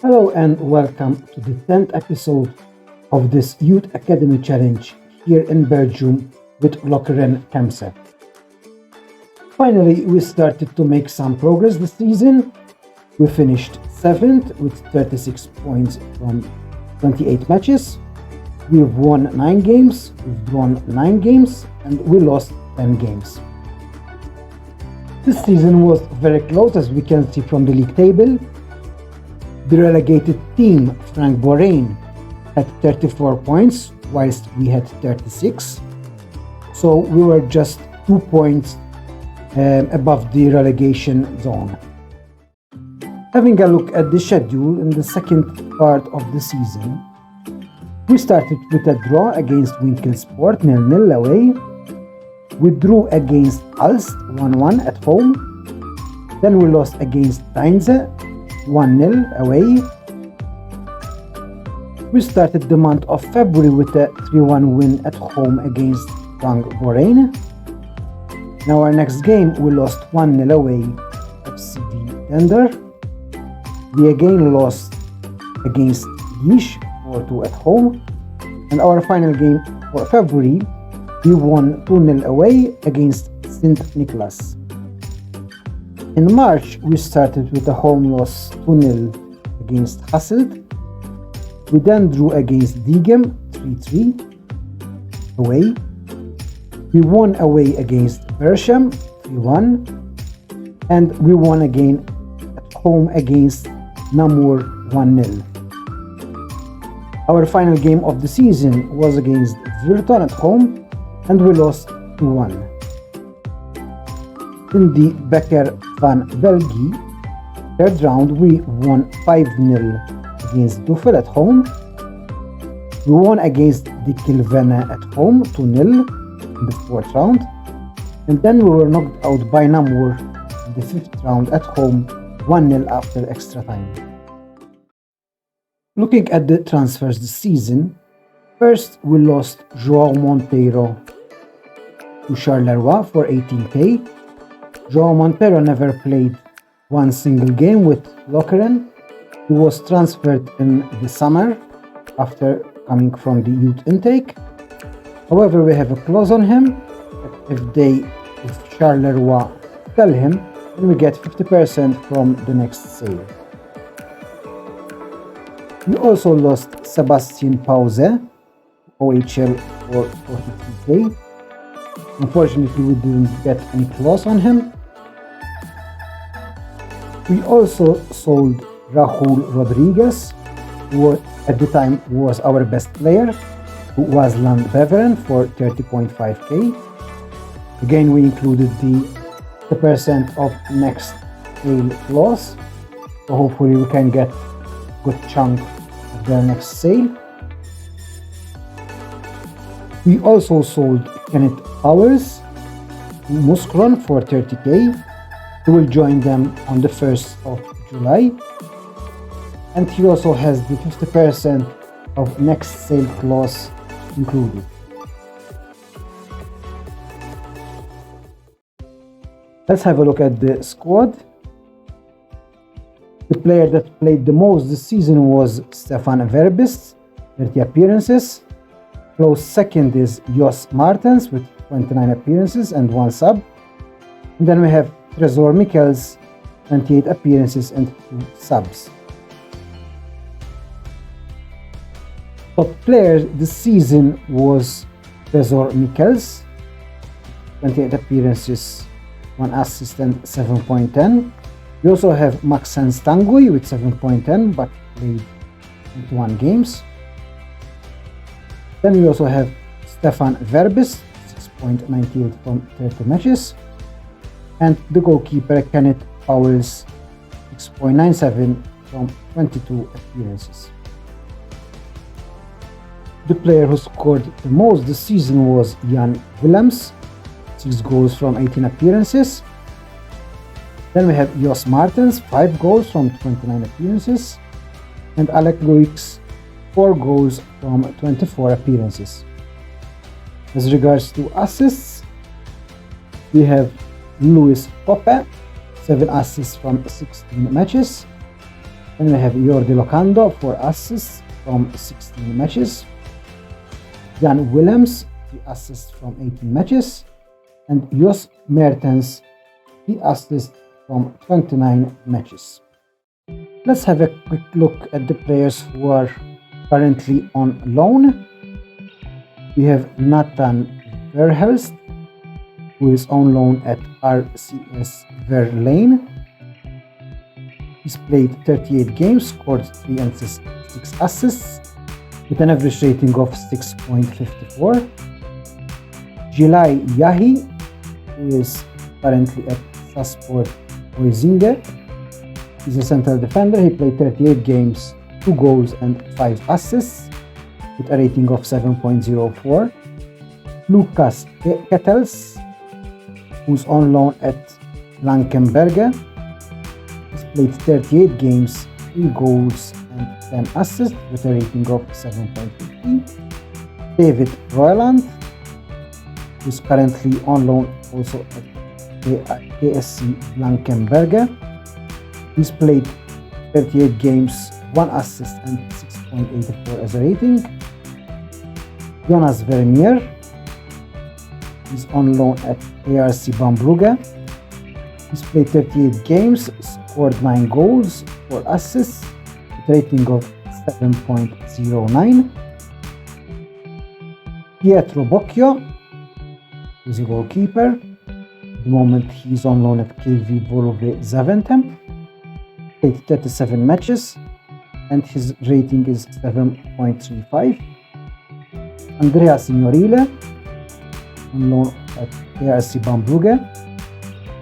Hello and welcome to the 10th episode of this Youth Academy Challenge here in Belgium with Lokeren-Temse. Finally, we started to make some progress this season. We finished 7th with 36 points from 28 matches. We've won 9 games, we've drawn 9 games, and we lost 10 games. This season was very close, as we can see from the league table. The relegated team, Frank Borain, had 34 points, whilst we had 36. So we were just 2 points above the relegation zone. Having a look at the schedule in the second part of the season, we started with a draw against Winkelsport 0-0 away. We drew against Alst 1-1 at home. Then we lost against Deinze 1-0 away. We started the month of February with a 3-1 win at home against Frank Borain. In our next game, we lost 1-0 away at CD Dender. We again lost against Liège 4-2 at home. And our final game for February, we won 2-0 away against Sint Nicholas. In March, we started with a home loss 2-0 against Hasselt. We then drew against Diegem 3-3 away. We won away against Bersham 3-1. And we won again at home against Namur 1-0. Our final game of the season was against Virton at home, and we lost 2-1. In the Becker Van Belgie third round, we won 5-0 against Duffel at home. We won against the Kilvene at home 2-0 in the fourth round. And then we were knocked out by Namur in the fifth round at home 1-0 after extra time. Looking at the transfers this season, first we lost João Monteiro to Charleroi for 18k. João Monteiro never played one single game with Lokeren. He was transferred in the summer after coming from the youth intake. However, we have a clause on him that if Charleroi sell him, then we get 50% from the next sale. We also lost Sébastien Pause, OHL for 43k. Unfortunately, we didn't get any clause on him. We also sold Rahul Rodriguez, who at the time was our best player, who was Land Beveren for 30.5k. Again, we included the percent of next sale clause, so hopefully we can get a good chunk of their next sale. We also sold Kenneth Powers to Muskron for 30k. He will join them on the 1st of July. And he also has the 50% of next sale clause included. Let's have a look at the squad. The player that played the most this season was Stefan Verbist, 30 appearances. Close second is Jos Martens with 29 appearances and 1 sub. And then we have Tresor Mikkels, 28 appearances and 2 subs. Top player this season was Tresor Mikkels, 28 appearances, 1 assist and 7.10. We also have Maxen Stangui with 7.10 but played 21 games. Then we also have Stefan Verbist, 6.98 from 30 matches. And the goalkeeper Kenneth Powers, 6.97 from 22 appearances. The player who scored the most this season was Jan Willems, 6 goals from 18 appearances. Then we have Jos Martens, 5 goals from 29 appearances. And Alec Loix, 4 goals from 24 appearances. As regards to assists, we have Louis Poppe, 7 assists from 16 matches. Then we have Jordi Locando, 4 assists from 16 matches. Jan Willems, 3 assists from 18 matches. And Jos Mertens, 3 assists from 29 matches. Let's have a quick look at the players who are currently on loan. We have Nathan Verhelst, who is on loan at RCS Verlane. He's played 38 games, scored 3 and 6 assists, with an average rating of 6.54. Jilai Yahi, who is currently at Sasport Oizinge. He's a central defender. He played 38 games, 2 goals and 5 assists, with a rating of 7.04. Lucas Kettels, who's on loan at Blankenberge. He's played 38 games, 3 goals and 10 assists, with a rating of 7.50. David Royland, who's currently on loan also at KSC Blankenberge. He's played 38 games, 1 assist and 6.84 as a rating. Jonas Vermeer, he's on loan at ARC Bambrugge. He's played 38 games, scored 9 goals, 4 assists, with a rating of 7.09. Pietro Bocchio, who's a goalkeeper. At the moment he's on loan at KV Volove Zaventem. Played 37 matches and his rating is 7.35. Andrea Signorile, on loan at ARC Bambrugge.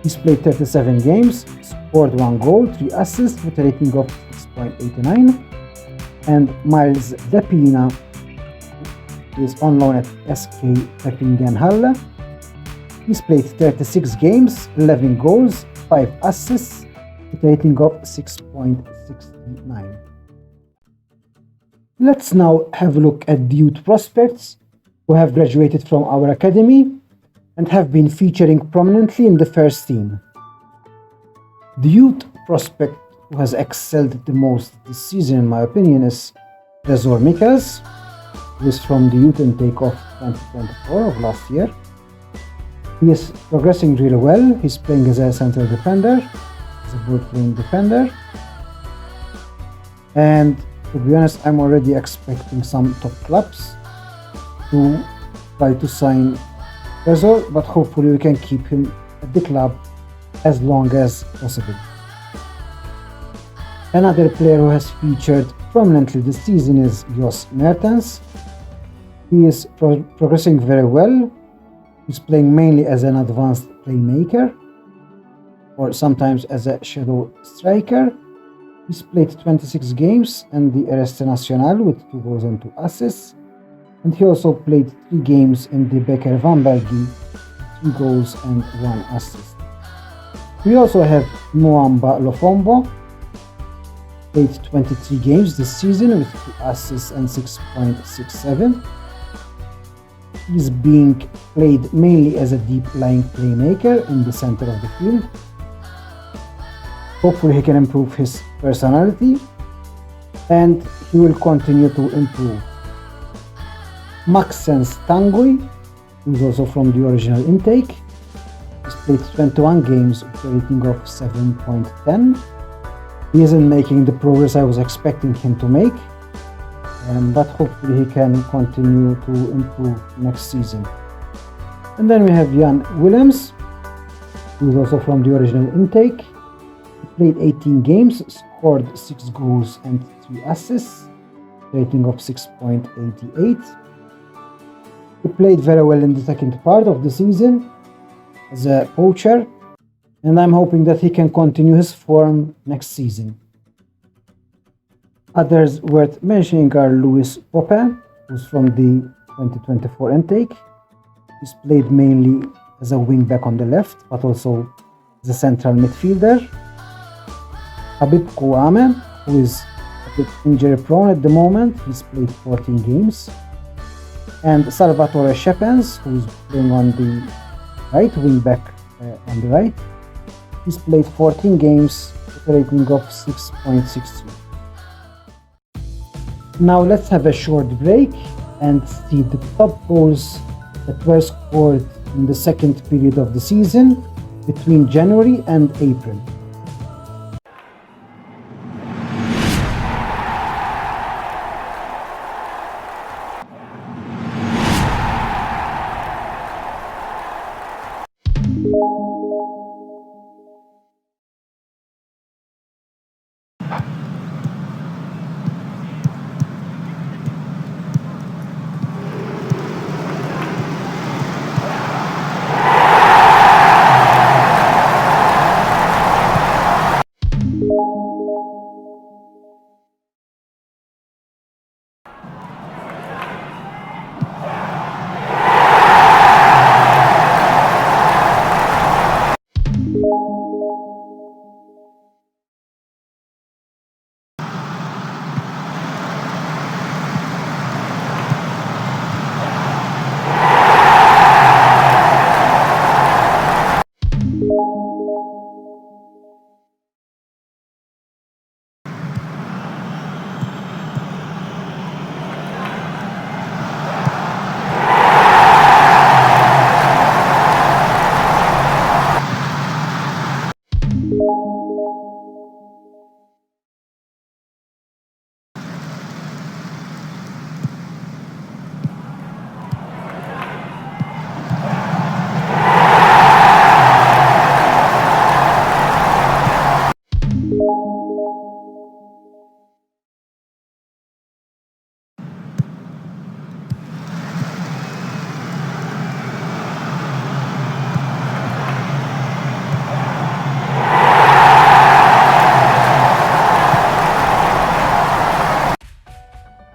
He's played 37 games, scored 1 goal, 3 assists, with a rating of 6.89. And Miles Depina is on loan at SK Teppingenhalle. He's played 36 games, 11 goals, 5 assists, with a rating of 6.69. Let's now have a look at the youth prospects who have graduated from our academy and have been featuring prominently in the first team. The youth prospect who has excelled the most this season, in my opinion, is Trezor Mikkels, who is from the youth intake of 2024 of last year. He is progressing really well. He's playing as a central defender, as a ball-playing defender. And to be honest, I'm already expecting some top clubs to try to sign Trezor, but hopefully we can keep him at the club as long as possible. Another player who has featured prominently this season is Jos Mertens. He is progressing very well. He's playing mainly as an advanced playmaker or sometimes as a shadow striker. He's played 26 games in the RSC Nacional with 2 goals and 2 assists. And he also played 3 games in the Becker Van Belgie, 3 goals and 1 assist. We also have Moamba Lofombo, played 23 games this season with 2 assists and 6.67. He's being played mainly as a deep-lying playmaker in the center of the field. Hopefully he can improve his personality and he will continue to improve. Maxence Tanguy, who is also from the original intake, has played 21 games with a rating of 7.10. He isn't making the progress I was expecting him to make, but hopefully he can continue to improve next season. And then we have Jan Willems, who is also from the original intake. He played 18 games, scored 6 goals and 3 assists, rating of 6.88. He played very well in the second part of the season as a poacher, and I'm hoping that he can continue his form next season. Others worth mentioning are Louis Poppe, who's from the 2024 intake. He's played mainly as a wing-back on the left, but also as a central midfielder. Habib Kouame, who is a bit injury-prone at the moment. He's played 14 games. And Salvatore Shepens, who is playing on the right, wing-back on the right. He's played 14 games, with a rating of 6.63. Now let's have a short break and see the top goals that were scored in the second period of the season between January and April.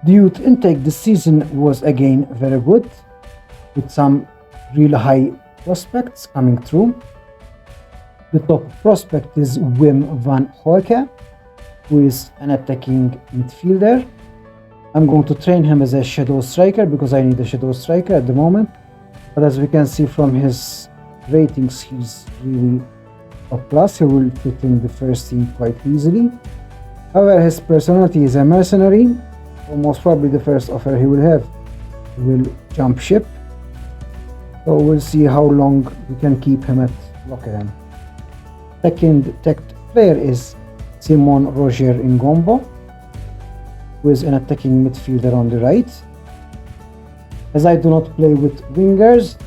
The youth intake this season was again very good, with some real high prospects coming through. The top prospect is Wim van Hoeke, who is an attacking midfielder. I'm going to train him as a shadow striker because I need a shadow striker at the moment. But as we can see from his ratings, he's really top class. He will fit in the first team quite easily. However, his personality is a mercenary. So most probably the first offer he will have, he will jump ship. So we'll see how long we can keep him at Lokeren. Second tagged player is Simon Roger Ngombo, who is an attacking midfielder on the right. As I do not play with wingers,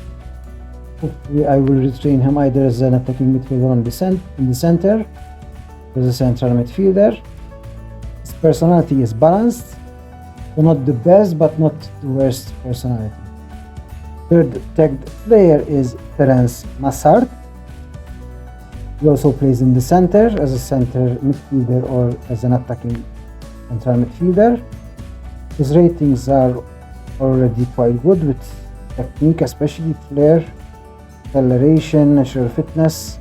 hopefully I will retrain him either as an attacking midfielder in the center, as a central midfielder. His personality is balanced. So not the best, but not the worst personality. Third tagged player is Terence Massard. He also plays in the center as a center midfielder or as an attacking central midfielder. His ratings are already quite good with technique, especially flair, acceleration, natural fitness.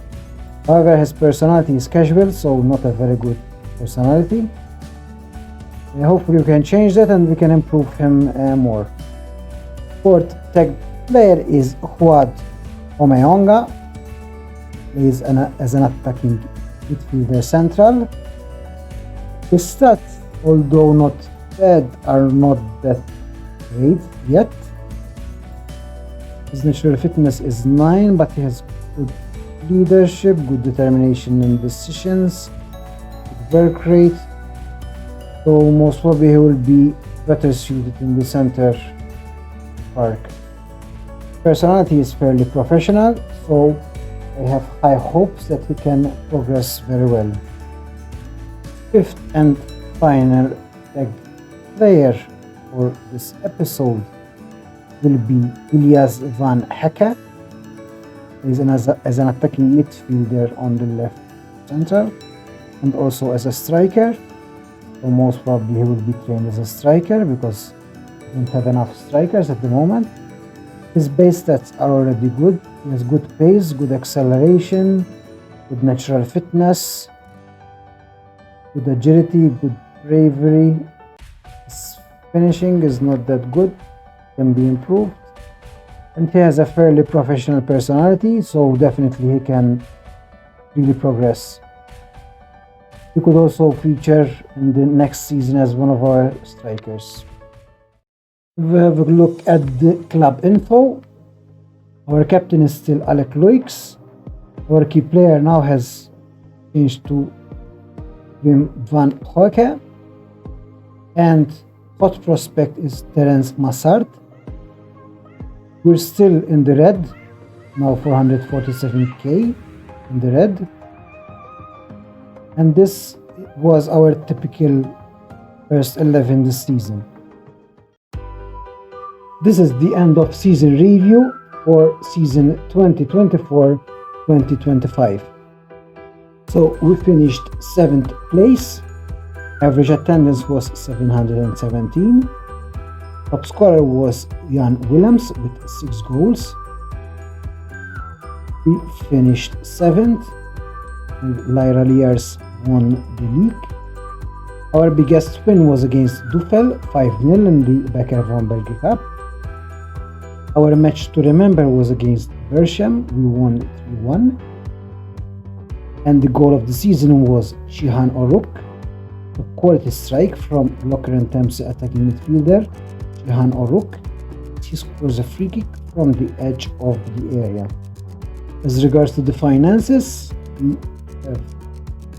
However, his personality is casual, so not a very good personality. Hopefully we can change that and we can improve him more. Fourth tagged player is Huad Omeonga. He is as an attacking midfielder central. His stats, although not bad, are not that great yet. His natural fitness is 9, but he has good leadership, good determination in decisions, good work rate. So most probably he will be better suited in the center park. Personality is fairly professional, so I have high hopes that he can progress very well. Fifth and final tagged player for this episode will be Elias van Hekke. He's as an attacking midfielder on the left center and also as a striker. So most probably he will be trained as a striker because we don't have enough strikers at the moment. His base stats are already good. He has good pace, good acceleration, good natural fitness, good agility, good bravery. His finishing is not that good, can be improved. And he has a fairly professional personality, so definitely he can really progress. He could also feature in the next season as one of our strikers. We have a look at the club info. Our captain is still Alec Loix. Our key player now has changed to Wim van Hoeke. And hot prospect is Terence Massard. We're still in the red, now 447k in the red. And this was our typical first 11 this season. This is the end of season review for season 2024-2025. So we finished 7th place. Average attendance was 717. Top scorer was Jan Willems with 6 goals. We finished 7th, and Lyra Liers won the league. Our biggest win was against Duffel, 5-0 in the Becker Van Belgie Cup. Our match to remember was against Belgium. We won 3-1. And the goal of the season was Shihan Oruk, a quality strike from Lokeren-Temse attacking midfielder Shihan Oruk. He scores a free kick from the edge of the area. As regards to the finances, we have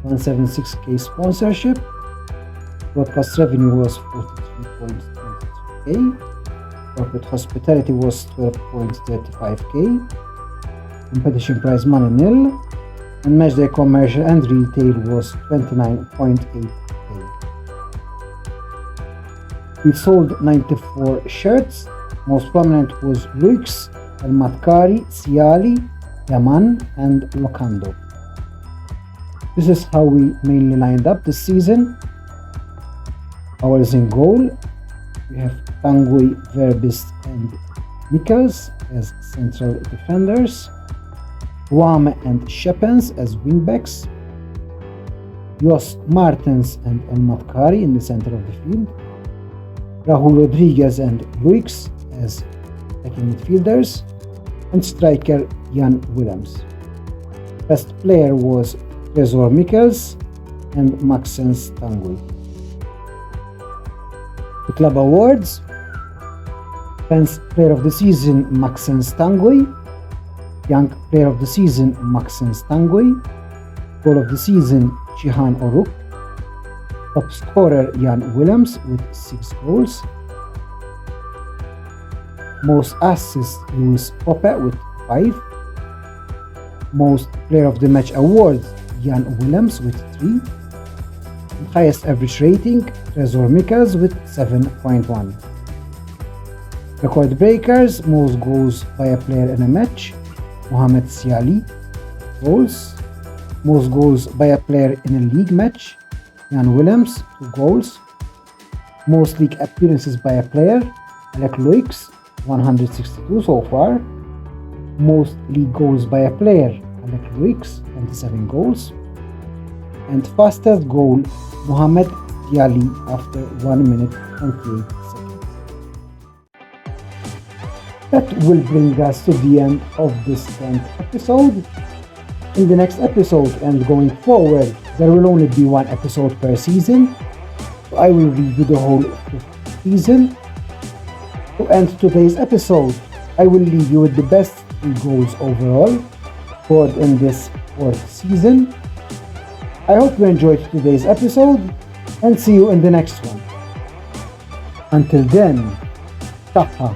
176k sponsorship. Broadcast revenue was 43.23k. Corporate hospitality was 12.35k. Competition prize money nil. And matchday commercial and retail was 29.8k. We sold 94 shirts. Most prominent was Luix, El Matkari, Siali, Yaman and Locando. This is how we mainly lined up this season. Ours in goal, we have Tanguy, Verbist and Mikkels as central defenders, Wame and Shepens as wingbacks, Jos Martens and El Matkari in the center of the field, Rahul Rodriguez and Luix as attacking midfielders, and striker Jan Willems. Best player was Trezor Mikkels and Maxence Tanguy. The club awards: Fans Player of the Season Maxence Tanguy, Young Player of the Season Maxence Tanguy, Goal of the Season Shihan Oruk, Top Scorer Jan Willems with 6 goals, Most Assists Louis Poppe with 5, Most Player of the Match Award Jan Willems with 3, Highest Average Rating Trezor Mikkels with 7.1. Record breakers: most goals by a player in a match, Mohamed Siali, goals. Most goals by a player in a league match, Jan Willems, 2 goals. Most league appearances by a player, Alec Loix, 162 so far. Most league goals by a player, Alec Loix, 27 goals. And fastest goal, Mohamed Siali after 1 minute 28 seconds. That will bring us to the end of this 10th episode. In the next episode and going forward, there will only be 1 episode per season. So I will review the whole 5th season. To end today's episode, I will leave you with the best 3 goals overall scored in this 4th season. I hope you enjoyed today's episode and see you in the next one. Until then, taha.